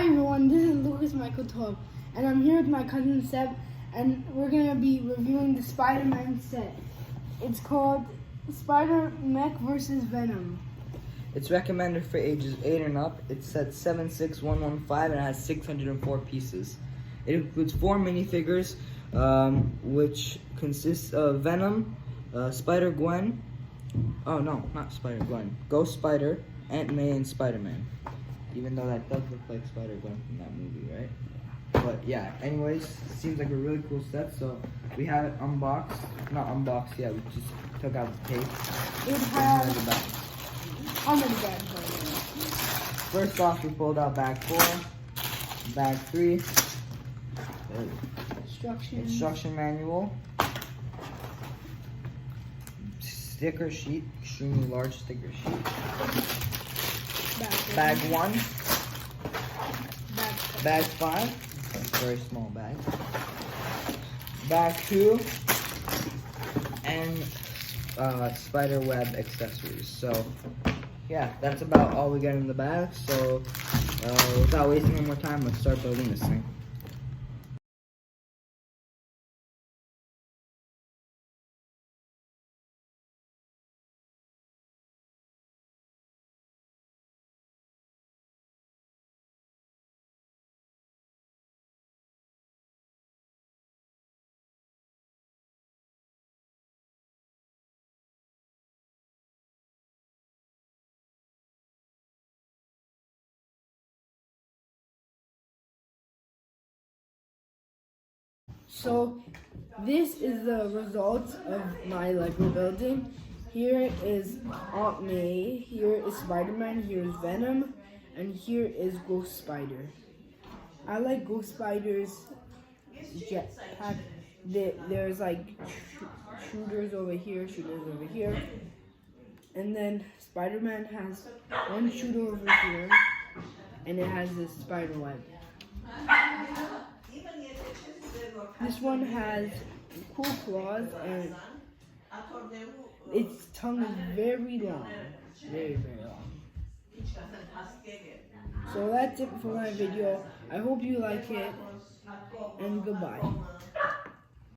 Hi everyone, this is Lucas Michael Tob, and I'm here with my cousin Seb, and we're gonna be reviewing the Spider-Man set. It's called Mech versus Venom. It's recommended for ages 8 and up. It's set 76115 and it has 604 pieces. It includes 4 minifigures, which consists of Venom, Spider-Gwen, oh no, not Spider-Gwen, Ghost Spider, Aunt May, and Spider-Man. Even though that does look like Spider-Gwen from that movie, right? But yeah, anyways, it seems like a really cool set, so we have it unboxed. Not unboxed yet, we just took out the tape. It has how many bags are there? First off, we pulled out bag 4, bag 3, instruction manual, sticker sheet, extremely large sticker sheet, bag 1, bag 5, very small bag, bag 2, and spider web accessories. So yeah, that's about all we get in the bag. So without wasting any more time, let's start building this thing. So this is the result of my Lego building. Here is Aunt May, here is Spider-Man, here is Venom, and here is Ghost Spider. I like Ghost Spider's jetpack. There's like shooters over here, and then Spider-Man has one shooter over here, and it has this spider web. This one has cool claws, and its tongue is very long. Very, very long. So that's it for my video. I hope you like it, and goodbye.